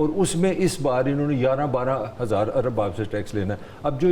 اور اس میں اس بار انہوں نے 11-12 ہزار ارب آپ سے ٹیکس لینا ہے. اب جو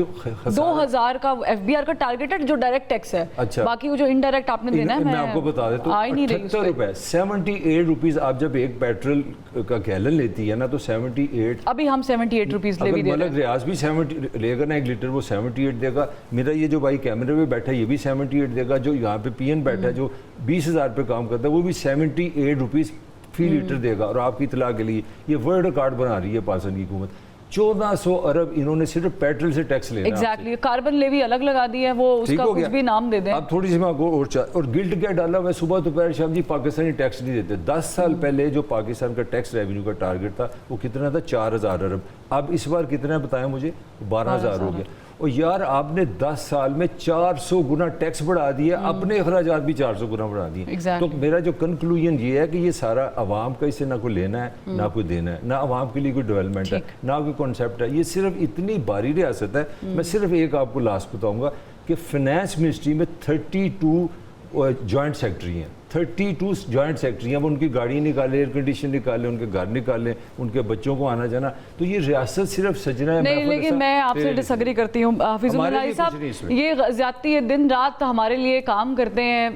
2000 کا ایف بی آر کا ٹارگیٹ ہے جو ڈائریکٹ ٹیکس ہے. اچھا, باقی وہ جو انڈائریکٹ آپ نے دینا ہے میں آپ کو بتا دیتا ہوں 78 روپے 78 روپیز. آپ جب ایک پیٹرول کا گیلن لیتی ہے نا تو 78, ابھی ہم 78 روپیز لے بھی دے رہے ہیں. ملک ریاض بھی 70 لے گا نا 1 لیٹر, وہ 78 دے گا. میرا یہ جو بھائی کیمرے پہ بیٹھا ہے یہ بھی 78 دے گا. جو یہاں پہ پی این بیٹھا ہے جو 20,000 پہ کام کرتا ہے وہ بھی 78 روپیز فی لیٹر دے گا. اور آپ کی اطلاع کے لیے یہ ورلڈ ریکارڈ بنا رہی ہے پاکستان کی حکومت. 1400 ارب انہوں نے صرف پیٹرول سے ٹیکس لینا. ایگزیکٹلی, کاربن لیوی الگ لگا دی ہے, وہ اس کا کچھ بھی نام دے دیں. اب تھوڑی سی میں آپ کو اور گلٹ کیا ڈالا ہوا ہے صبح دوپہر شام جی پاکستانی ٹیکس نہیں دیتے. 10 سال پہلے جو پاکستان کا ٹیکس ریونیو کا ٹارگٹ تھا وہ کتنا تھا؟ 4000 ارب. اب اس بار کتنا ہے بتائیں مجھے؟ 12,000 ہو گیا. اور یار آپ نے 10 سال میں 400 گنا ٹیکس بڑھا دیے, اپنے اخراجات بھی 400 گنا بڑھا دیے. تو میرا جو کنکلوژن یہ ہے کہ یہ سارا عوام کا اس سے نہ کوئی لینا ہے نہ کوئی دینا ہے, نہ عوام کے لیے کوئی ڈیولپمنٹ ہے نہ کوئی کنسیپٹ ہے. یہ صرف اتنی باری ریاست ہے. میں صرف ایک آپ کو لاسٹ بتاؤں گا کہ فنانس منسٹری میں 32 جوائنٹ سیکٹری ہیں. 32 جوائنٹ سیکٹری ہیں. وہ ان کی گاڑی نکالے, ایئر کنڈیشن نکالے, ان کے گھر نکالے, ان کے بچوں کو آنا جانا. تو یہ ریاست صرف سجنا ہے. نہیں, لیکن میں آپ سے ڈس ایگری کرتی ہوں حفیظ اللہ صاحب. یہ زیادتی ہے, دن رات ہمارے لیے کام کرتے ہیں.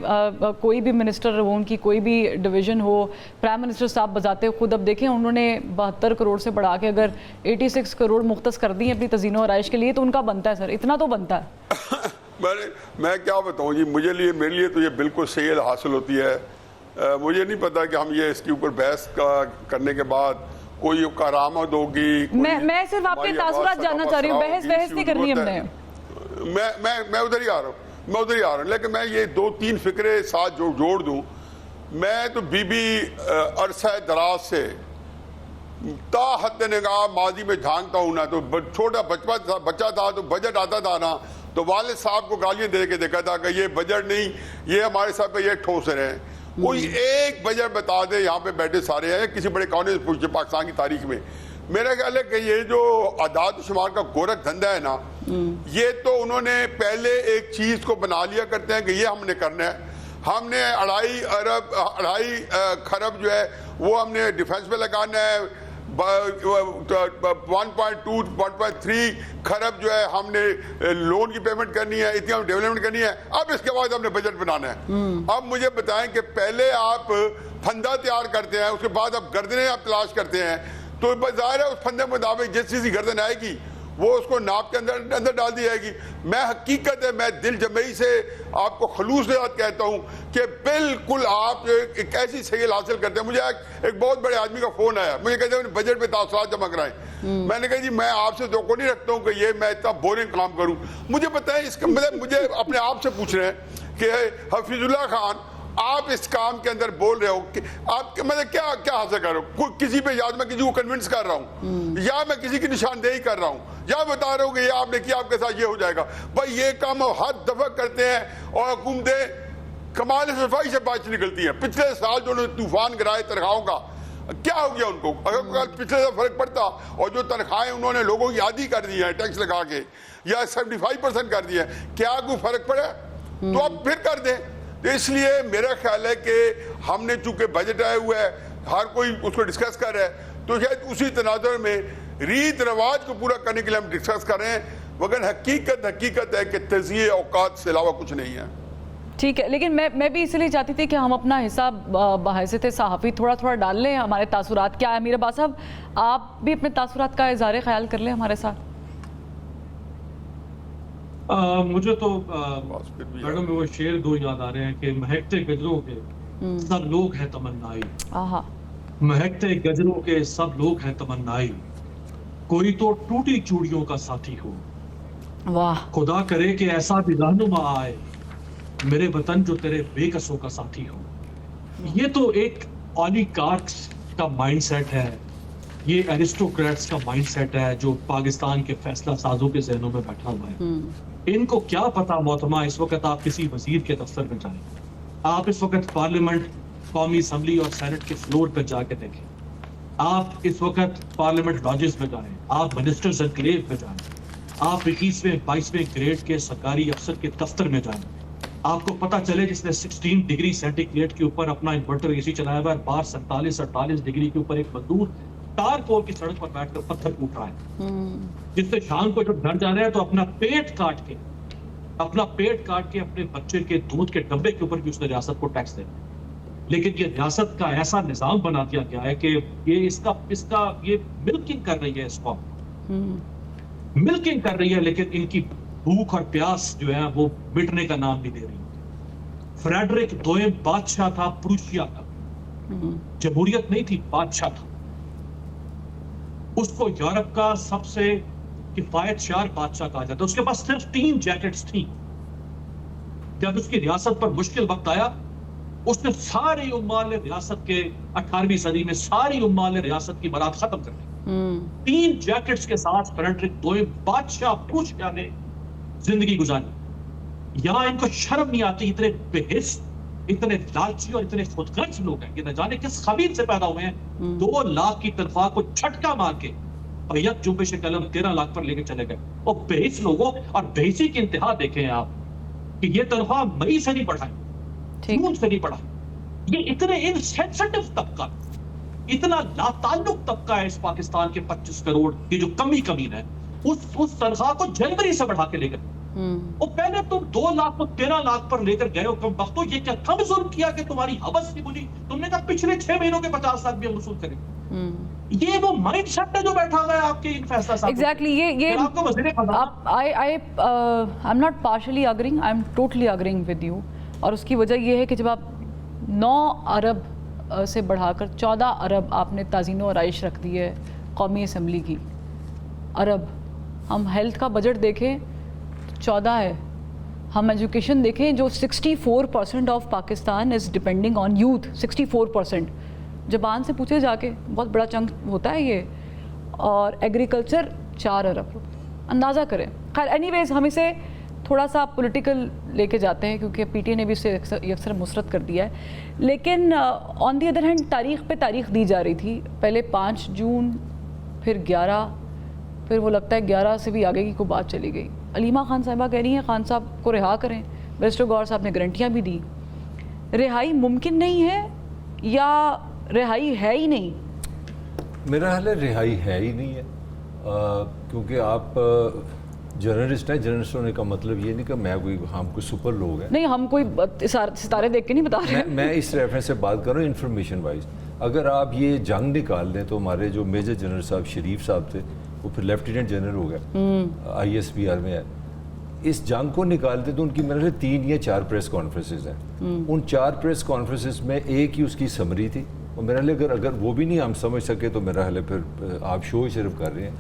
کوئی بھی منسٹر ہو, ان کی کوئی بھی ڈویژن ہو, پرائم منسٹر صاحب بذات خود اب دیکھیں انہوں نے 72 کروڑ سے بڑھا کے اگر 86 کروڑ مختص کر دی ہیں اپنی تزئین و آرائش کے لیے تو ان کا بنتا ہے سر, اتنا تو بنتا ہے. میں کیا بتاؤں جی, میرے لیے تو یہ بالکل صحیح حاصل ہوتی ہے. مجھے نہیں پتا کہ ہم یہ اس کے اوپر بحث کرنے کے بعد کوئی کرامت ہوگی. میں صرف آپ کے تاثرات جاننا چاہ رہی ہوں, بحث نہیں کرنی ہم نے. میں ادھر ہی آ رہا ہوں لیکن میں یہ 2-3 فکرے ساتھ جوڑ دوں. میں تو عرصہ دراز سے تا حد نگاہ ماضی میں جھانکتا ہوں نا. تو چھوٹا بچہ تھا تو بجٹ آتا تھا نا تو والد صاحب کو گالیاں دے کے دیکھا تھا کہ یہ بجٹ نہیں, یہ ہمارے ساتھ پہ یہ ٹھوس رہے ہیں. کوئی ایک بجٹ بتا دے, یہاں پہ بیٹھے سارے ہیں, کسی بڑے کانگریس پوچھے پاکستان کی تاریخ میں. میرا خیال ہے کہ یہ جو اعداد و شمار کا گورکھ دھندا ہے نا, یہ تو انہوں نے پہلے ایک چیز کو بنا لیا کرتے ہیں کہ یہ ہم نے کرنا ہے. ہم نے 2.5 کھرب جو ہے وہ ہم نے ڈیفنس پہ لگانا ہے, 1.3 کھرب جو ہے ہم نے لون کی پیمنٹ کرنی ہے, اتنی ہم ڈیولپمنٹ کرنی ہے. اب اس کے بعد ہم نے بجٹ بنانا ہے. اب مجھے بتائیں کہ پہلے آپ پھندا تیار کرتے ہیں, اس کے بعد آپ گردنیں آپ تلاش کرتے ہیں, تو ظاہر ہے اس پھندے مطابق جس چیز کی گردن آئے گی وہ اس کو ناپ کے اندر ڈال دی جائے گی. میں حقیقت ہے, میں دل جمعی سے آپ کو خلوص کے ساتھ کہتا ہوں کہ بالکل آپ ایک ایسی سیل حاصل کرتے ہیں. مجھے ایک بہت بڑے آدمی کا فون آیا, مجھے کہتے ہیں بجٹ پہ تاثرات جمع کرائیں. میں نے کہا جی میں آپ سے توقع نہیں رکھتا ہوں کہ یہ میں اتنا بورنگ کام کروں. مجھے بتائیں اس کا مطلب, مجھے اپنے آپ سے پوچھ رہے ہیں کہ حفیظ اللہ خان آپ اس کام کے اندر بول رہے ہو کہ آپ مطلب کیا حاصل کر رہے ہو؟ کسی پہ یاد میں کسی کو کنونس کر رہا ہوں, یا میں کسی کی نشاندہی کر رہا ہوں, یا بتا رہا ہوں کہ یہ آپ نے کیا, آپ کے ساتھ یہ ہو جائے گا. بھائی یہ کام ہر دفعہ کرتے ہیں اور حکومتیں کمال صفائی سے بات نکلتی ہیں. پچھلے سال جو انہوں نے طوفان گرائے تنخواہوں کا, کیا ہو گیا ان کو؟ اگر پچھلے سال فرق پڑتا اور جو تنخواہیں انہوں نے لوگوں کی عادی کر دی ہیں ٹیکس لگا کے, یا 75% کر دی ہیں, کیا کوئی فرق پڑا؟ تو آپ پھر کر دیں. اس لیے میرا خیال ہے کہ ہم نے چونکہ بجٹ آئے ہوئے ہے, ہر کوئی اس کو ڈسکس کر رہا ہے, تو شاید اسی تناظر میں ریت رواج کو پورا کرنے کے لیے ہم ڈسکس کر رہے ہیں, مگر حقیقت ہے کہ تجزیے اوقات سے علاوہ کچھ نہیں ہے. ٹھیک ہے, لیکن میں بھی اس لیے چاہتی تھی کہ ہم اپنا حصہ بحیثیت صحافی تھوڑا ڈال لیں. ہمارے تاثرات کیا ہے امیر عباس صاحب, آپ بھی اپنے تاثرات کا اظہار خیال کر لیں ہمارے ساتھ. مجھے تو میڈم وہ شعر دو یاد آ رہے ہیں کہ مہکتے گجروں کے سب لوگ ہیں تمنائی, مہکتے گجروں کے سب لوگ ہیں تمنائی, کوئی تو ٹوٹی چوڑیوں کا ساتھی ہو. واہ, خدا کرے کہ ایسا بھی رہنما آئے میرے وطن جو تیرے بے کسوں کا ساتھی ہو. یہ تو ایک اولیگارکس کا مائنڈ سیٹ ہے, یہ ایرسٹوکریٹس کا مائنڈ سیٹ ہے جو پاکستان کے فیصلہ سازوں کے ذہنوں میں بیٹھا ہوا ہے. ان کو کیا پتا محترمہ, اس وقت آپ کسی وزیر کے دفتر میں جائیں, آپ اس وقت پارلیمنٹ, قومی اسمبلی اور سینٹ کے فلور پہ جا کے دیکھیں, آپ اس وقت پارلیمنٹ لاجز میں جائیں, آپ منسٹرز انکلیو میں جائیں, آپ 21ویں 22ویں گریڈ کے سرکاری افسر کے دفتر میں جائیں, آپ کو پتا چلے جس نے 16 ڈگری سینٹی گریڈ کے اوپر اپنا انورٹر اے سی چلایا ہوا ہے, باہر 47-48 ڈگری کے اوپر ایک مزدور تار کول کی سڑک پر بیٹھ کر پتھر کوٹ رہا ہے، جس سے شام کو جب گھر جا رہا ہے تو اپنا پیٹ کاٹ کے اپنے بچے کے دودھ کے ڈبے کے اوپر بھی اس نے ریاست کو ٹیکس دے. لیکن یہ ریاست کا ایسا نظام بنا دیا گیا ہے کہ یہ اس کا یہ ملکنگ کر رہی ہے، اس کو ملکنگ کر رہی ہے، لیکن ان کی بھوک اور پیاس جو ہے وہ مٹنے کا نام نہیں دے رہی. فریڈرک دوئم بادشاہ تھا پروشیا کا، جمہوریت نہیں تھی، بادشاہ تھا. اس کو یورپ کا سب سے کفایت شار بادشاہ کہا جاتا ہے. اس کے پاس صرف 3 جیکٹس تھیں. جب اس کی ریاست پر مشکل وقت آیا، اس نے ساری عمال ریاست کے 18ویں صدی میں ساری عمال ریاست کی برات ختم کر دی. 3 جیکٹس کے ساتھ فریڈرک دوئم بادشاہ پروشیا نے زندگی گزاری. یہاں ان کو شرم نہیں آتی، اتنے بے حس، اتنے لالچی اور اتنے خودغرض لوگ ہیں کہ نہ جانے کس خبیث سے پیدا ہوئے ہیں. 2 لاکھ کی تنخواہ کو جھٹکا مار کے بیعت جنبش قلم 13 لاکھ پر لے کے چلے گئے. اور بے حس لوگوں اور بے حسی کی انتہا دیکھیں آپ کہ یہ تنخواہ مئی سے نہیں بڑھائی، جون سے نہیں بڑھائی. یہ اتنے انسینسٹیو طبقہ، اتنا لا تعلق طبقہ ہے اس پاکستان کے 25 کروڑ کی جو کمین ہے، اس تنخواہ کو جنوری سے بڑھا کے لے گئے. اور پہلے تم 2 لاکھ کو 13 لاکھ پر لے کر گئے ہو. کم وقتوں یہ کیا کم ظلم کیا کہ تمہاری حوث نہیں بنی؟ تم نے کہا پچھلے 6 مہینوں کے 50 لاکھ بھی ہم وصول کریں. یہ وہ مائنڈ سیٹ ہے جو بیٹھا ہوا ہے آپ کے ان فیصلہ صاحب. ایگزیکٹلی یہ آپ کو وزیر I'm not partially agreeing, I'm totally agreeing with you. اور اس کی وجہ یہ ہے کہ جب آپ 9 ارب سے بڑھا کر 14 ارب آپ نے تعزین و آرائش رکھ دی ہے قومی اسمبلی کی ارب. ہم ہیلتھ کا بجٹ دیکھیں 14 ہے. ہم ایجوکیشن دیکھیں جو 64% of Pakistan is depending on youth. 64% زبان سے پوچھے جا کے بہت بڑا چنک ہوتا ہے یہ. اور ایگریکلچر 4 ارب، اندازہ کریں. خیر اینی ویز ہم اسے تھوڑا سا پولیٹیکل لے کے جاتے ہیں کیونکہ پی ٹی اے نے بھی اسے اکثر مسرت کر دیا ہے. لیکن آن دی ادر ہینڈ تاریخ پہ تاریخ دی جا رہی تھی. پہلے 5 جون، پھر 11، پھر وہ لگتا ہے 11 سے بھی آگے کی کوئی بات چلی گئی. علیمہ خان صاحبہ کہہ رہی ہیں خان صاحب کو رہا کریں. بیرسٹر گور صاحب نے گارنٹیاں بھی دی. رہائی ممکن نہیں ہے یا رہائی ہے ہی نہیں؟ میرا خیال ہے رہائی ہے ہی نہیں ہے، کیونکہ آپ جرنلسٹ ہیں. جرنلسٹ ہونے کا مطلب یہ نہیں کہ میں ہم کوئی سپر لوگ ہیں. نہیں، ہم کوئی ستارے دیکھ کے نہیں بتا رہے. میں اس ریفرنس سے بات کر رہا ہوں انفارمیشن وائز. اگر آپ یہ جنگ نکال دیں تو ہمارے جو میجر جنرل صاحب شریف صاحب تھے وہ پھر لیفٹیننٹ جنرل ہو گئے، ISPR میں ہے. اس جنگ کو نکال دیں تو ان کی میرے 3 یا 4 پریس کانفرنسز ہیں. ان 4 پریس کانفرنسز میں ایک ہی اس کی سمری تھی. اور میرا خیال اگر وہ بھی نہیں ہم سمجھ سکے تو میرا خیال ہے پھر آپ شو صرف کر رہے ہیں.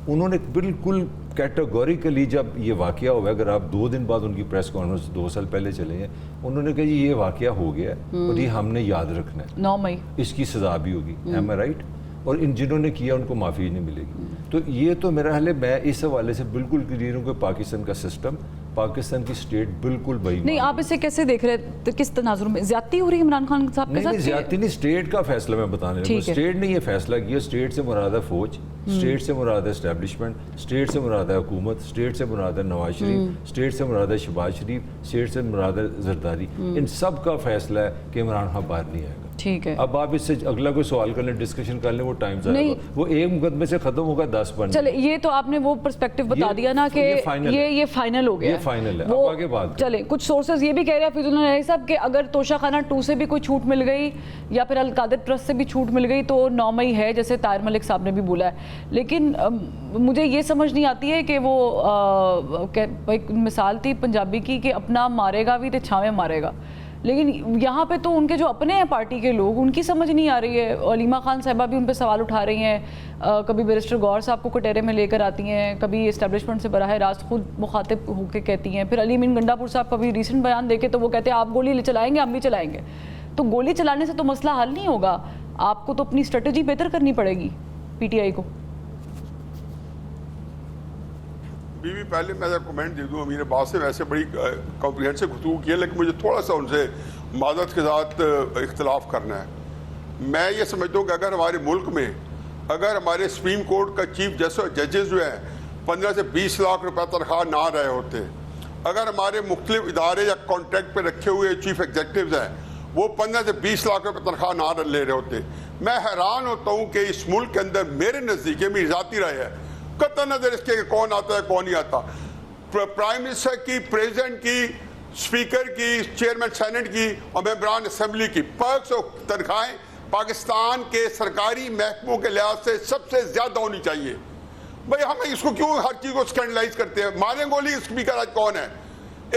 انہوں نے بالکل کیٹیگوریکلی جب یہ واقعہ ہوا ہے، اگر آپ 2 دن بعد ان کی پریس کانفرنس 2 سال پہلے چلے ہیں، انہوں نے کہا جی یہ واقعہ ہو گیا ہے اور یہ ہم نے یاد رکھنا ہے، 9 مئی اس کی سزا بھی ہوگی. ایم آئی رائٹ؟ اور ان جنہوں نے کیا ان کو معافی نہیں ملے گی. تو یہ تو میرا خیال ہے میں اس حوالے سے بالکل کلیئر ہوں کہ پاکستان کا سسٹم، پاکستان کی اسٹیٹ بالکل بئی نہیں. آپ اسے کیسے دیکھ رہے ہیں؟ کس تناظر میں زیادتی ہو رہی ہے عمران خان صاحب کے ساتھ؟ نہیں زیادتی نہیں، اسٹیٹ کا فیصلہ میں بتانے لگا. اسٹیٹ نے یہ فیصلہ کیا. اسٹیٹ سے مراد ہے فوج، اسٹیٹ سے مراد ہے اسٹیبلشمنٹ، اسٹیٹ سے مراد ہے حکومت، اسٹیٹ سے مراد ہے نواز شریف، اسٹیٹ سے مراد ہے شہباز شریف، اسٹیٹ سے مراد ہے زرداری. ان سب کا فیصلہ ہے کہ عمران خان باہر نہیں آئے گا. ٹھیک ہے. اب آپ اس سے اگلا کوئی سوال کر لیں، ڈسکشن کر لیں، وہ ٹائم ضائع ہوگا. وہ ایک مقدمے سے ختم ہوگا 10 بن. چلے یہ تو آپ نے وہ پرسپیکٹیو بتا دیا نا کہ یہ فائنل ہو گیا. یہ فائنل ہے. اب آگے بات چلے. کچھ سورسز یہ بھی کہہ رہے ہیں فیض اللہ صاحب کہ اگر توشہ خانہ 2 سے بھی کوئی چھوٹ مل گئی یا پھر القادر ٹرسٹ سے بھی چھوٹ مل گئی تو 9 مئی ہے، جیسے طاہر ملک صاحب نے بھی بولا ہے. لیکن مجھے یہ سمجھ نہیں آتی ہے کہ وہ ایک مثال تھی پنجابی کی کہ اپنا مارے گا بھی تو چھاویں مارے گا. لیکن یہاں پہ تو ان کے جو اپنے ہیں پارٹی کے لوگ، ان کی سمجھ نہیں آ رہی ہے. علیمہ خان صاحبہ بھی ان پہ سوال اٹھا رہی ہیں. کبھی بیرسٹر گور صاحب کو کٹہرے میں لے کر آتی ہیں، کبھی اسٹیبلشمنٹ سے براہ راست خود مخاطب ہو کے کہتی ہیں. پھر علی امین گنڈا پور صاحب کا بھی ریسنٹ بیان دیکھے تو وہ کہتے ہیں آپ گولی چلائیں گے، ہم بھی چلائیں گے. تو گولی چلانے سے تو مسئلہ حل نہیں ہوگا. آپ کو تو اپنی اسٹریٹجی بہتر کرنی پڑے گی PTI کو. پہلے میں کمنٹ دے دوں. امیر عباس سے ویسے بڑی کمپریہنسو گفتگو کی ہے، لیکن مجھے تھوڑا سا ان سے معذرت کے ساتھ اختلاف کرنا ہے. میں یہ سمجھتا ہوں کہ اگر ہمارے ملک میں اگر ہمارے سپریم کورٹ کا چیف ججز جو ہیں 15 سے 20 لاکھ روپے تنخواہ نہ رہے ہوتے، اگر ہمارے مختلف ادارے یا کانٹریکٹ پہ رکھے ہوئے چیف ایگزیکٹوز ہیں وہ 15 سے 20 لاکھ روپے تنخواہ نہ لے رہے ہوتے. میں حیران ہوتا ہوں کہ اس ملک کے اندر میرے نزدیک میری ذاتی رائے ہے, قطع نظر اس کے کہ کون آتا ہے کون نہیں آتا, پرائم منسٹر کی, پریزیڈنٹ کی, اسپیکر کی, چیئرمین سینٹ کی اور ممبران اسمبلی کی پرکس اور تنخواہیں پاکستان کے سرکاری محکموں کے لحاظ سے سب سے زیادہ ہونی چاہیے. بھائی ہم اس کو کیوں ہر چیز کو اسکینڈلائز کرتے ہیں؟ ماریں گولی اسپیکر آج کون ہے؟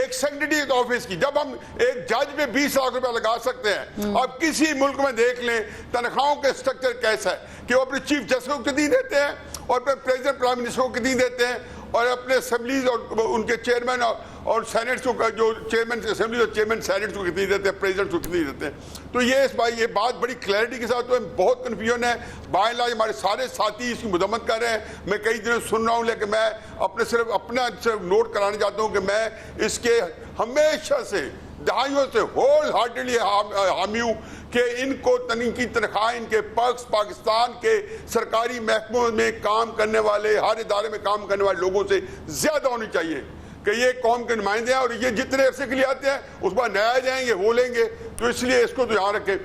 ایک سیکرٹری آفس کی. جب ہم ایک جج پہ 20 لاکھ روپے لگا سکتے ہیں, اب کسی ملک میں دیکھ لیں تنخواہوں کے اسٹرکچر کیسا ہے کہ وہ اپنے چیف جسٹس کو کتنی دیتے ہیں اور اپنے پریزیڈنٹ پرائم منسٹر کو کتنی دیتے ہیں اور اپنے اسمبلیز اور ان کے چیئرمین اور سینیٹس کو, جو چیئرمین اسمبلی اور چیئرمین سینیٹس کو کتنی دیتے ہیں, پریزیڈنٹ کو کتنی دیتے ہیں. تو یہ بات بڑی کلیئرٹی کے ساتھ بہت کنفیوژن ہے. بائی لاج ہمارے سارے ساتھی اس کی مذمت کر رہے ہیں, میں کئی دنوں سن رہا ہوں, لیکن میں اپنا صرف نوٹ کرانا چاہتا ہوں کہ میں اس کے ہمیشہ سے دہائیوں سے ہول ہارٹیڈلی حامی ہوں کہ ان کو کی تنخواہ, ان کے پرکس پاکستان کے سرکاری محکموں میں کام کرنے والے, ہر ادارے میں کام کرنے والے لوگوں سے زیادہ ہونی چاہیے. کہ یہ قوم کے نمائندے ہیں اور یہ جتنے عرصے کے لیے آتے ہیں اس بعد نیا جائیں گے, وہ لیں گے, تو اس لیے اس کو تو یہاں رکھیں.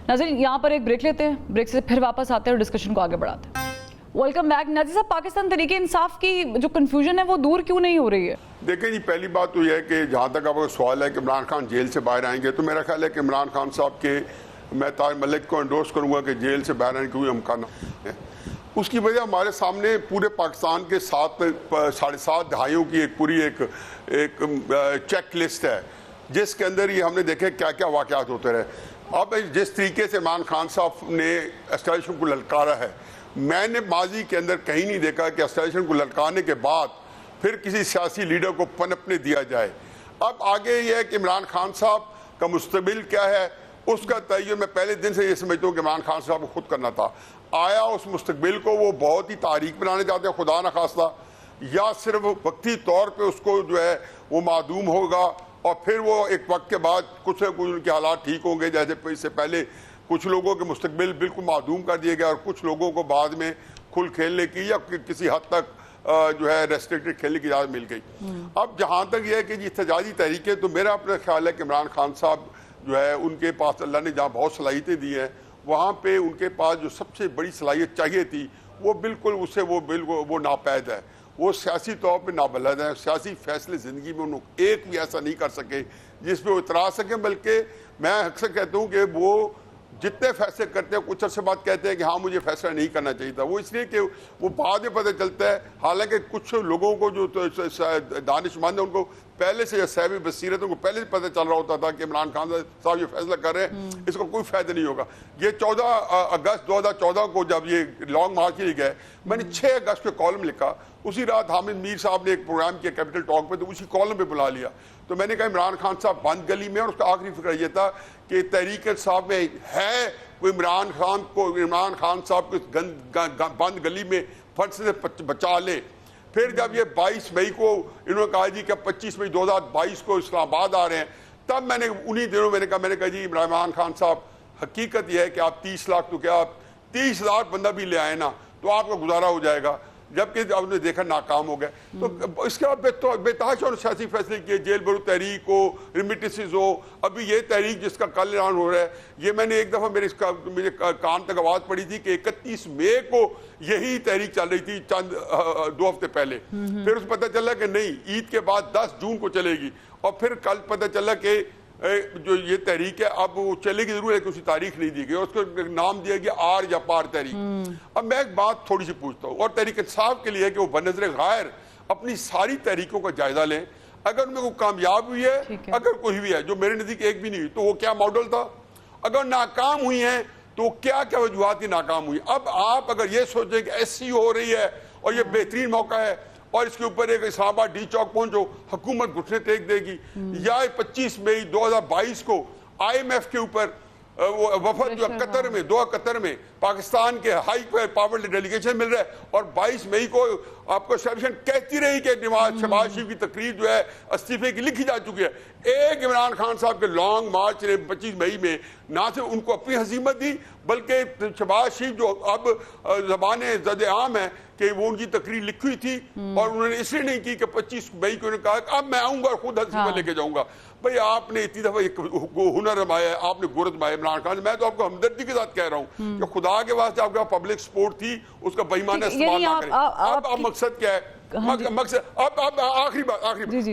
ناظرین یہاں پر ایک بریک لیتے ہیں, بریک سے پھر واپس آتے ہیں اور ڈسکشن کو آگے بڑھاتے ہیں. Welcome back. ناظر صاحب, پاکستان تحریک انصاف کی جو کنفیوژن ہے وہ دور کیوں نہیں ہو رہی ہے؟ دیکھیں جی, پہلی بات تو یہ ہے کہ جہاں تک آپ کا سوال ہے کہ عمران خان جیل سے باہر آئیں گے, تو میرا خیال ہے کہ عمران خان صاحب کے میں طاہر ملک کو انڈورس کروں گا کہ جیل سے باہر آنے کی کوئی امکان نہ. اس کی وجہ ہمارے سامنے پورے پاکستان کے 7.5 دہائیوں کی ایک پوری ایک چیک لسٹ ہے جس کے اندر یہ ہم نے دیکھے کیا کیا واقعات ہوتے رہے. اب جس طریقے سے عمران خان صاحب نے اسٹیبلشمنٹ کو للکارا ہے, میں نے ماضی کے اندر کہیں نہیں دیکھا کہ اسٹیبلشمنٹ کو للکارنے کے بعد پھر کسی سیاسی لیڈر کو پنپنے دیا جائے. اب آگے یہ ہے کہ عمران خان صاحب کا مستقبل کیا ہے, اس کا تعین میں پہلے دن سے یہ سمجھتا ہوں کہ عمران خان صاحب کو خود کرنا تھا. آیا اس مستقبل کو وہ بہت ہی تاریک بنانے چاہتے ہیں خدا نخواستہ, یا صرف وقتی طور پہ اس کو جو ہے وہ معدوم ہوگا اور پھر وہ ایک وقت کے بعد کچھ نہ کچھ ان کے حالات ٹھیک ہوں گے, جیسے اس سے پہلے کچھ لوگوں کے مستقبل بالکل معدوم کر دیے گئے اور کچھ لوگوں کو بعد میں کھل کھیلنے کی یا کسی حد تک جو ہے ریسٹرکٹڈ کھیلنے کی اجازت مل گئی. اب جہاں تک یہ ہے کہ احتجاجی تحریکیں, تو میرا اپنا خیال ہے کہ عمران خان صاحب جو ہے ان کے پاس اللہ نے جہاں بہت صلاحیتیں دی ہیں, وہاں پہ ان کے پاس جو سب سے بڑی صلاحیت چاہیے تھی وہ بالکل وہ ناپید ہے. وہ سیاسی طور پہ نابلد ہیں, سیاسی فیصلے زندگی میں انہوں ایک بھی ایسا نہیں کر سکے جس پہ وہ اترا سکیں, بلکہ میں اکثر کہتا ہوں کہ وہ جتنے فیصلے کرتے ہیں کچھ عرصے بعد کہتے ہیں کہ ہاں مجھے فیصلہ نہیں کرنا چاہیے تھا. وہ اس لیے کہ وہ بعد میں پتہ چلتا ہے, حالانکہ کچھ لوگوں کو جو دانش مند ہیں ان کو پہلے سے صاحب بصیرت ان کو پہلے سے پتہ چل رہا ہوتا تھا کہ عمران خان صاحب یہ فیصلہ کر رہے ہیں, اس کو کوئی فائدہ نہیں ہوگا. یہ 14 اگست 2014 کو جب یہ لانگ مارچ کے لیے گئے, میں نے 6 اگست پہ کالم لکھا, اسی رات حامد میر صاحب نے ایک پروگرام کیا کیپٹل ٹاک پہ, تو اسی کالم پہ بلا لیا. تو میں نے کہا عمران خان صاحب بند گلی میں, اور اس کا آخری فکر یہ تھا کہ تحریک انصاف میں ہے کوئی عمران خان صاحب کو بند گلی میں فرد سے بچا لے. پھر جب یہ 22 مئی کو انہوں نے کہا جی کہ 25 مئی 2022 کو اسلام آباد آ رہے ہیں, تب میں نے انہی دنوں میں نے کہا جی عمران خان صاحب حقیقت یہ ہے کہ آپ 30 لاکھ تو کیا آپ 30,000 بندہ بھی لے آئے نا تو آپ کا گزارا ہو جائے گا, جبکہ آپ نے دیکھا ناکام ہو گئے. تو اس کے بعد بےتحاشا اور سیاسی فیصلے کیے, جیل برو تحریک ہو, ریمیٹنسز ہو, ابھی یہ تحریک جس کا کل اعلان ہو رہا ہے, یہ میں نے ایک دفعہ میرے کان تک آواز پڑی تھی کہ 31 مئی کو یہی تحریک چل رہی تھی, چند 2 ہفتے پہلے. پھر اس پتہ چلا کہ نہیں, عید کے بعد 10 جون کو چلے گی, اور پھر کل پتہ چلا کہ جو یہ تحریک ہے اب وہ چلے گی ضرور ہے کہ اسی تاریخ نہیں دی گئی, اور اس کو نام دیا گیا آر یا پار تحریک. اب میں ایک بات تھوڑی سی پوچھتا ہوں, اور تحریک انصاف کے لیے کہ وہ بنظر غیر اپنی ساری تحریکوں کا جائزہ لیں, اگر ان میں کوئی کامیاب ہوئی ہے, اگر کوئی بھی ہے, جو میرے نزدیک ایک بھی نہیں ہوئی, تو وہ کیا ماڈل تھا, اگر ناکام ہوئی ہیں تو کیا کیا وجوہات کی ناکام ہوئی. اب آپ اگر یہ سوچیں کہ ایس سی ہو رہی ہے اور یہ بہترین موقع ہے اور اس کے اوپر ایک اسلام آباد ڈی چوک پہنچو, حکومت گھٹنے ٹیک دے گی, یا 25 مئی 2022 کو IMF کے اوپر وفد جو قطر میں پاکستان کے ہائی پاور ڈیلیگیشن مل رہا ہے، اور 22 مئی کو آپ کو اسٹیبلشمنٹ کہتی رہی کہ شہباز شریف کی تقریر جو ہے استعفے کی لکھی جا چکی ہے۔ ایک عمران خان صاحب کے لانگ مارچ نے 25 مئی میں نہ صرف ان کو اپنی ہزیمت دی، بلکہ شہباز شریف جو اب زبان زد عام ہے کہ وہ ان کی تقریر لکھی ہوئی تھی اور انہوں نے اس لیے نہیں کی کہ 25 مئی کو انہوں نے کہا کہ اب میں آؤں گا اور خود ہزیمت لے کے جاؤں گا۔ بھئی آپ نے اتنی دفعہ ایک ہنر رمایا ہے، آپ نے گورت مایا عمران خان، میں تو آپ کو ہمدردی کے ساتھ کہہ رہا ہوں کہ خدا کے واسطے آپ کے پاس پبلک سپورٹ تھی، اس کا بےایمانہ استعمال نہ کریں۔ اب مقصد کیا ہے؟ مقصد اب آخری بات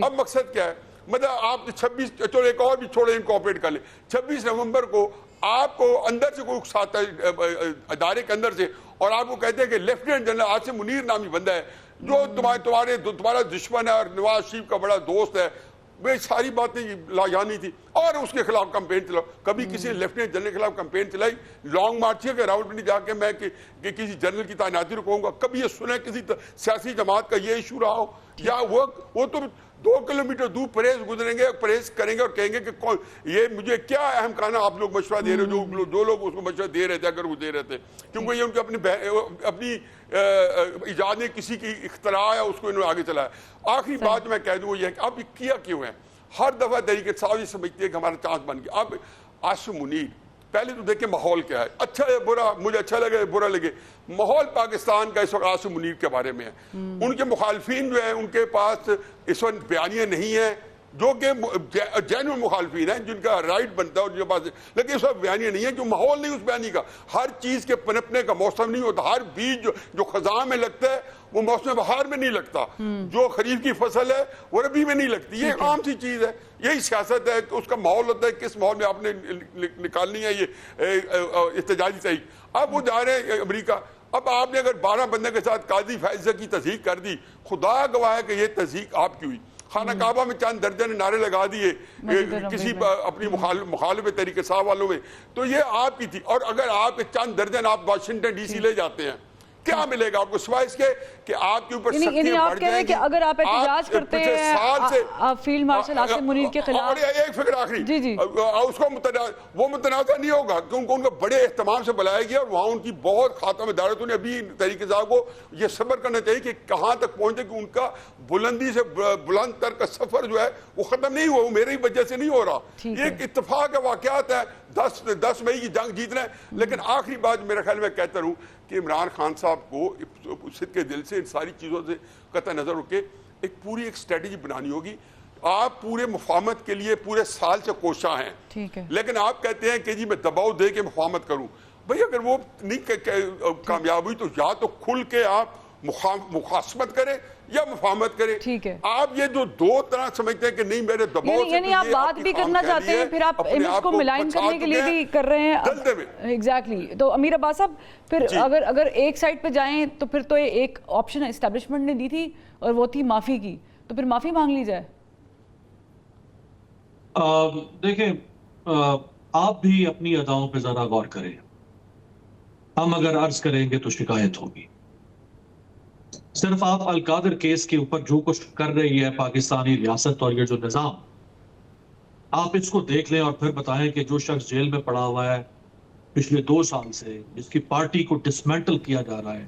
اب مقصد کیا ہے؟ مطلب آپ 26 چلو ایک اور بھی چھوڑے، انکوپریٹ کر لیں، 26 نومبر کو آپ کو اندر سے کوئی اکساتا ہے ادارے کے اندر سے، اور آپ کو کہتے ہیں کہ لیفٹیننٹ جنرل عاصم منیر نامی بندہ ہے جو تمہارا دشمن ہے اور نواز شریف کا بڑا دوست ہے، وہ ساری باتیں لاجانی تھی، اور اس کے خلاف کمپین چلاؤ۔ کبھی کسی للیفٹیننٹ جنرل کے خلاف کمپین چلائی؟ لانگ مارچ ہے کہ راولپنڈی جا کے میں کہ کسی جنرل کی تعیناتی رکھوں گا؟ کبھی یہ سنا کسی سیاسی جماعت کا یہ ایشو رہا ہو؟ یا وہ تو 2 کلومیٹر دور پریز گزریں گے، پریز کریں گے اور کہیں گے کہ یہ مجھے کیا اہم کہنا آپ لوگ مشورہ دے رہے ہو، جو لوگ اس کو مشورہ دے رہے تھے اگر وہ دے رہے تھے، کیونکہ یہ ان کی اپنی ایجاد نے کسی کی اختراع ہے، اس کو انہوں نے آگے چلایا۔ آخری بات میں کہہ دوں وہ یہ ہے کہ اب کیا کیوں ہے؟ ہر دفعہ طریقے صاحب یہ سمجھتے ہیں کہ ہمارا چانس بن گیا۔ اب عاصم منیر، پہلے تو دیکھیں ماحول کیا ہے، اچھا ہے برا، مجھے اچھا لگے برا لگے، ماحول پاکستان کا اس وقت عاصم منیر کے بارے میں ہے۔ ان کے مخالفین جو ہیں ان کے پاس اس وقت بیانیہ نہیں ہیں، جو کہ جینوئن مخالفین ہیں جن کا رائٹ بنتا ہے اور جن کے پاس، لیکن اس وقت بیانیہ نہیں ہے، جو ماحول نہیں اس بیانی کا۔ ہر چیز کے پنپنے کا موسم نہیں ہوتا، ہر بیج جو خزاں میں لگتا ہے وہ موسم بہار میں نہیں لگتا، جو خریف کی فصل ہے وہ ربی میں نہیں لگتی، یہ عام سی چیز ہے۔ یہی سیاست ہے، تو اس کا ماحول ہوتا ہے کس ماحول میں آپ نے نکالنی ہے یہ احتجاجی تحریک۔ اب وہ جا رہے ہیں امریکہ، اب آپ نے اگر 12 بندے کے ساتھ قاضی فائزہ کی تصدیق کر دی، خدا گواہ ہے کہ یہ تصدیق آپ کی ہوئی۔ خانہ کعبہ میں چند درجن نعرے لگا دیے کسی اپنی مخالف طریقے صاحب والوں میں، تو یہ آپ کی تھی۔ اور اگر آپ چند درجن آپ واشنگٹن ڈی سی لے جاتے ہیں، کیا ملے گا آپ کو سوائے اس کے کہ آپ کے اوپر سختیاں بڑھ جائیں گی؟ کہ اگر آپ احتجاج کرتے ہیں فیلڈ مارشل عاصم منیر کے خلاف، اور ایک فکر آخری، اس کو وہ متنازع نہیں ہوگا کیونکہ ان کو بڑے اہتمام سے بلایا گیا، اور وہاں ان کی بہت خاتم دارتوں نے ابھی طریقے صاحب کو یہ صبر کرنا چاہیے کہ کہاں تک پہنچے کہ ان کا بلندی سے بلند تر کا سفر جو ہے وہ ختم نہیں ہوا، وہ میری وجہ سے نہیں ہو رہا، ایک اتفاق ہے، واقعات ہے، 10 مئی کی جنگ جیتنا ہے۔ لیکن آخری بات میرے خیال میں کہتا رہوں کہ عمران خان صاحب کو صدق کے دل سے ان ساری چیزوں سے قطع نظر رکھ کے ایک پوری اسٹریٹجی بنانی ہوگی۔ آپ پورے مفاہمت کے لیے پورے سال سے کوشاں ہیں، لیکن آپ کہتے ہیں کہ جی میں دباؤ دے کے مفاہمت کروں۔ بھئی اگر وہ نہیں کامیاب ہوئی تو یا تو کھل کے آپ مخاصمت کریں یا مفاہمت کریں۔ آپ یہ جو دو طرح سمجھتے ہیں کہ نہیں میرے دباؤ سے، یعنی آپ بات بھی کرنا چاہتے ہیں پھر آپ امیج کو ملائن کرنے کے لیے بھی کر رہے ہیں۔ ایگزیکٹلی، تو امیر عباس صاحب پھر اگر ایک سائڈ پہ جائیں تو پھر تو ایک آپشن اسٹیبلشمنٹ نے دی تھی اور وہ تھی معافی کی، تو پھر معافی مانگ لی جائے۔ دیکھیں آپ بھی اپنی اداؤں پہ ذرا غور کریں، ہم اگر عرض کریں گے تو شکایت ہوگی۔ صرف آپ القادر کیس کے اوپر جو کچھ کر رہی ہے پاکستانی ریاست اور یہ جو نظام، آپ اس کو دیکھ لیں اور پھر بتائیں کہ جو شخص جیل میں پڑا ہوا ہے پچھلے 2 سال سے، جس کی پارٹی کو ڈسمنٹل کیا جا رہا ہے،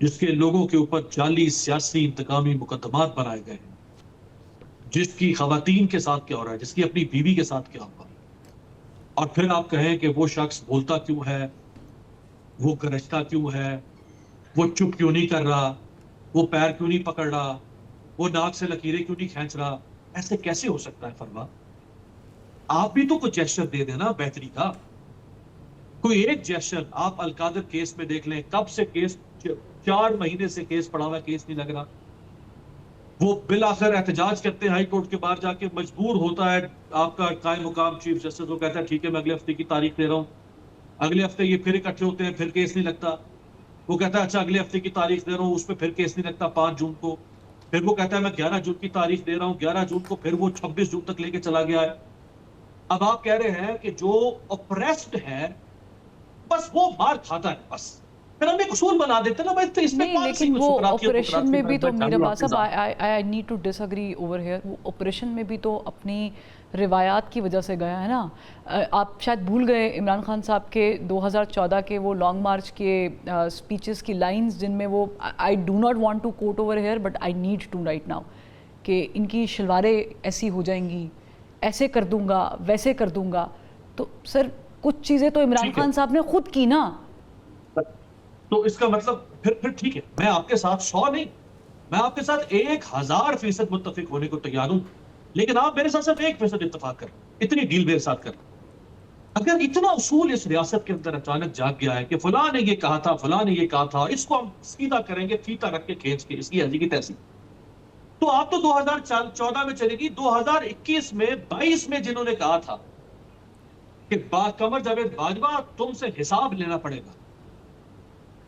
جس کے لوگوں کے اوپر جعلی سیاسی انتقامی مقدمات بنائے گئے ہیں، جس کی خواتین کے ساتھ کیا ہو رہا ہے، جس کی اپنی بیوی کے ساتھ کیا ہوا ہے، اور پھر آپ کہیں کہ وہ شخص بولتا کیوں ہے، وہ گرجتا کیوں ہے، وہ چپ کیوں نہیں کر رہا، وہ پیر کیوں نہیں پکڑ رہا، وہ ناک سے لکیریں کیوں نہیں کھینچ رہا، ایسے کیسے ہو سکتا ہے فرما؟ آپ بھی تو کوئی جیسچر دے دینا بہتری کا، کوئی ایک جیسچر۔ آپ القادر کیس میں دیکھ لیں، کب سے کیس 4 مہینے سے کیس پڑا ہوا ہے، کیس نہیں لگ رہا۔ وہ بالآخر احتجاج کرتے ہیں ہائی کورٹ کے باہر جا کے، مجبور ہوتا ہے آپ کا قائم مقام چیف جسٹس، وہ کہتا ہے ٹھیک ہے میں اگلے ہفتے کی تاریخ دے رہا ہوں، اگلے ہفتے یہ پھر اکٹھے ہوتے ہیں، پھر کیس نہیں لگتا، وہ کہتا ہے اچھا اگلے ہفتے کی تاریخ دے رہا ہوں، اس پہ پھر کیس نہیں لگتا 5 جون کو، پھر وہ کہتا ہے میں 11 جون کی تاریخ دے رہا ہوں، 11 جون کو، پھر وہ 26 جون تک لے کے چلا گیا ہے۔ اب آپ کہہ رہے ہیں کہ جو اپریسڈ ہے بس وہ مار کھاتا ہے، بس پھر ہم ایک اصول بنا دیتے نا بھائی اس میں نہیں لیکن وہ آپریشن میں بھی تو میر عباس صاحب I need to disagree over here ہیئر، وہ آپریشن میں بھی تو اپنی روایات کی وجہ سے گیا ہے نا. آپ شاید بھول گئے عمران خان صاحب کے 2014 کے وہ لانگ مارچ کے اسپیچز کی لائنز جن میں وہ I do not want to quote over here but I need to right now کہ ان کی شلواریں ایسی ہو جائیں گی، ایسے کر دوں گا، ویسے کر دوں گا. تو سر کچھ چیزیں تو عمران خان صاحب نے خود کی نا. تو اس کا مطلب پھر ٹھیک ہے، میں آپ کے ساتھ 100 نہیں، میں آپ کے ساتھ 1000% متفق ہونے کو تیار ہوں، لیکن آپ میرے ساتھ صرف 1% اتفاق کریں، اتنی ڈیل میرے ساتھ کریں. اگر اتنا اصول اس ریاست کے اندر اچانک جاگ گیا ہے کہ فلاں نے یہ کہا تھا، فلاں نے یہ کہا تھا، اس کو ہم سیدھا کریں گے فیتا رکھ کے کھینچ کے اس کی ایسی کی تیسی، تو آپ تو 2014 میں چلے گی. 2021 میں 22 میں جنہوں نے کہا تھا کہ قمر جاوید باجوہ تم سے حساب لینا پڑے گا،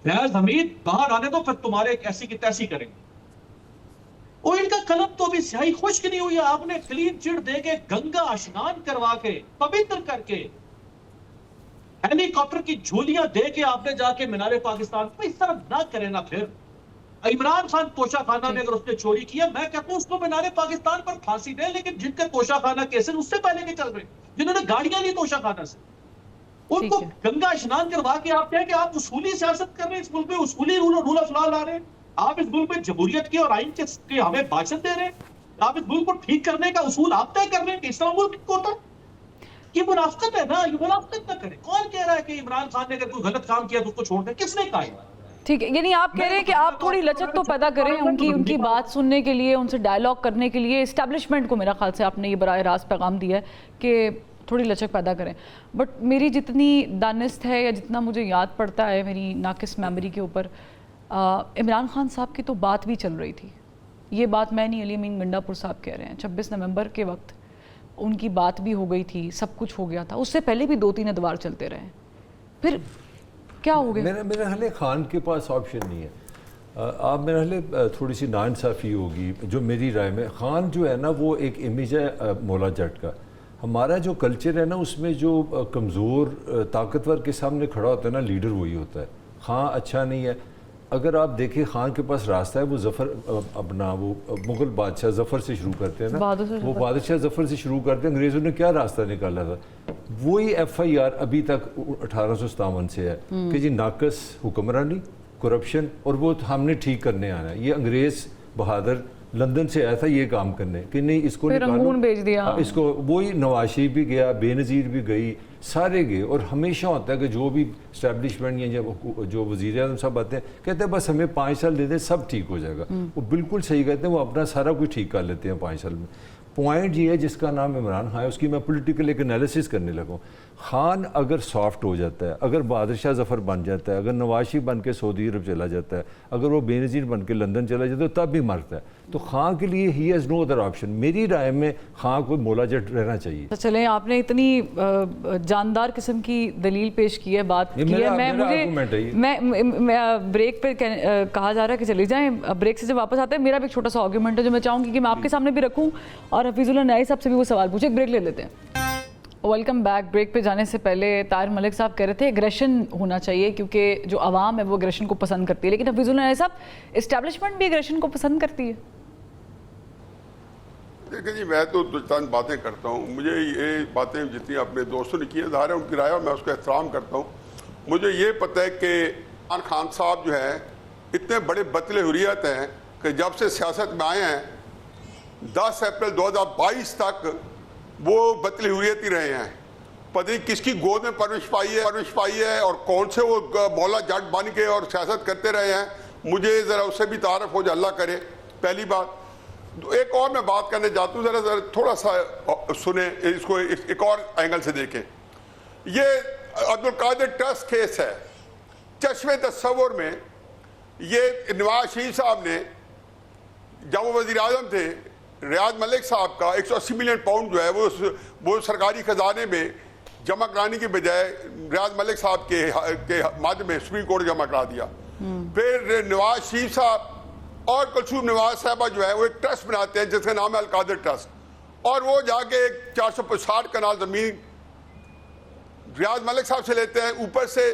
فیاض حمید باہر آنے دو پھر تمہارے ایک ایسی کی تیسی کریں گے. اور ان کا قلم تو ابھی سیاہی خشک نہیں ہوئی. آپ نے کلین چٹ دے کے گنگا اشنان کروا کے پوتر کر کے ہیلی کاپٹر کی جھولیاں دے کے آپ نے جا کے مینار پاکستان اس طرح نہ کرے نا. پھر عمران خان توشہ خانہ میں اگر اس نے چوری کیا، میں کہتا ہوں اس کو مینار پاکستان پر پھانسی دے، لیکن جن کے توشہ خانہ کیسز اس سے پہلے کے چل رہے، جنہوں نے گاڑیاں لی توشہ خانہ سے، ان کو گنگا اشنان کروا کے آپ کہیں کہ آپ اصولی سیاست کر رہے ہیں، اس ملک میں اصولی رول آف لا لا رہے ہیں، آپ اس ملک میں جمہوریت کے اور آئین کے ہمیں بھاشن دے رہے ہیں، آپ اس ملک کو ٹھیک کرنے کا اصول آپ طے کر رہے ہیں کہ اس طرح ملک کو ہوتا. یہ منافقت ہے نا، یہ منافقت نہ کرے. کون کہہ رہا ہے کہ عمران خان نے اگر کوئی غلط کام کیا تو اس کو چھوڑ دیں؟ کس نے کہا ہے؟ ٹھیک ہے، یعنی آپ کہہ رہے ہیں کہ آپ تھوڑی لچک تو پیدا کریں ان کی بات سننے کے لیے، ان سے ڈائیلاگ کرنے کے لیے. اسٹیبلشمنٹ کو میرا خیال سے آپ نے یہ براہ راست پیغام دیا ہے کہ تھوڑی لچک پیدا کریں. بٹ میری جتنی دانست ہے یا جتنا مجھے یاد پڑتا ہے میری ناقص میموری کے اوپر، عمران خان صاحب کی تو بات بھی چل رہی تھی. یہ بات میں نہیں، علی امین گنڈا پور صاحب کہہ رہے ہیں. 26 نومبر کے وقت ان کی بات بھی ہو گئی تھی، سب کچھ ہو گیا تھا. اس سے پہلے بھی 2-3 ادوار چلتے رہے. پھر کیا ہو گیا؟ میرا حال ہے خان کے پاس آپشن نہیں ہے. آپ میرا حال ہے تھوڑی سی ناانصافی ہوگی جو میری رائے میں. خان جو ہے نا وہ ایک امیج ہے مولا جٹ کا. ہمارا جو کلچر ہے نا اس میں جو کمزور طاقتور کے سامنے کھڑا ہوتا ہے نا لیڈر وہی ہوتا ہے. خان اچھا نہیں ہے. اگر آپ دیکھیں خان کے پاس راستہ ہے، وہ ظفر اپنا وہ مغل بادشاہ ظفر سے شروع کرتے ہیں نا، وہ بادشاہ ظفر سے شروع کرتے ہیں. انگریزوں نے کیا راستہ نکالا تھا؟ وہی FIR ابھی تک 1857 سے ہے کہ جی ناقص حکمرانی، کرپشن، اور وہ ہم نے ٹھیک کرنے آنا ہے. یہ انگریز بہادر لندن سے آیا تھا یہ کام کرنے کہ نہیں اس کو نکالو، بھیج دیا اس کو. وہی نواز شریف بھی گیا، بے نظیر بھی گئی، سارے گئے. اور ہمیشہ ہوتا ہے کہ جو بھی اسٹیبلشمنٹ یا جو وزیر اعظم صاحب آتے ہیں کہتے ہیں بس ہمیں 5 سال دے دیں سب ٹھیک ہو جائے گا. وہ بالکل صحیح کہتے ہیں، وہ اپنا سارا کچھ ٹھیک کر لیتے ہیں 5 سال میں. پوائنٹ یہ ہے جس کا نام عمران خان ہے، اس کی میں پولیٹیکل ایک انالیسس کرنے لگا ہوں. خان اگر سافٹ ہو جاتا ہے، اگر بہادر شاہ ظفر بن جاتا ہے، اگر نواز شریف بن کے سعودی عرب چلا جاتا ہے، اگر وہ بے نظیر بن کے لندن چلا جاتا ہے تب بھی مرتا ہے. تو خان کے لیے he has no other option. میری رائے میں خان کو مولا جٹ رہنا چاہیے. چلیں، آپ نے اتنی جاندار قسم کی دلیل پیش کی ہے، بات کی ہے. میں بریک پہ کہا جا رہا ہے کہ چلی جائیں، بریک سے جب واپس آتے ہیں میرا بھی ایک چھوٹا سا آرگیومنٹ ہے جو میں چاہوں گی کہ میں آپ کے سامنے بھی رکھوں اور حفیظ اللہ نیائی صاحب سے بھی وہ سوال پوچھے. ایک بریک لے لیتے ہیں. Welcome back. بریک پہ جانے سے پہلے طاہر ملک صاحب کہہ رہے تھے ایگریشن ہونا چاہیے کیونکہ جو عوام ہے وہ ایگریشن کو پسند کرتی ہے، لیکن حفیظ اللہ نیائی صاحب اسٹیبلشمنٹ بھی ایگریشن کو پسند کرتی ہے. دیکھیں جی، میں تو چند باتیں کرتا ہوں. مجھے یہ باتیں جتنی اپنے دوستوں نے کی ہیں ظاہر ہے ان کی رائے اور میں اس کا احترام کرتا ہوں. مجھے یہ پتہ ہے کہ عمران خان صاحب جو ہیں اتنے بڑے بطل حریت ہیں کہ جب سے سیاست میں آئے ہیں 10 اپریل 2022 تک وہ بطل حریت ہی رہے ہیں. پتہ نہیں کس کی گود میں پرورش پائی ہے اور کون سے وہ مولا جٹ بن کے اور سیاست کرتے رہے ہیں. مجھے ذرا اس سے بھی تعارف ہو جائے، اللہ کرے. پہلی بات. ایک اور میں بات کرنے جاتا ہوں، ذرا تھوڑا سا سنیں، اس کو ایک اور اینگل سے دیکھیں. یہ عبدالقادر ٹرسٹ کیس ہے. چشمے تصور میں یہ نواز شریف صاحب نے جب وہ وزیر اعظم تھے، ریاض ملک صاحب کا 180 ملین پاؤنڈ جو ہے وہ سرکاری خزانے میں جمع کرانے کی بجائے ریاض ملک صاحب کے مد میں سپریم کورٹ جمع کرا دیا. پھر نواز شریف صاحب اور کلثوم نواز صاحبہ جو ہے وہ ایک ٹرسٹ بناتے ہیں جس کا نام ہے القادر ٹرسٹ، اور وہ جا کے ایک 460 کنال زمین ریاض ملک صاحب سے لیتے ہیں. اوپر سے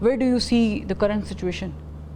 Where do you see the current situation?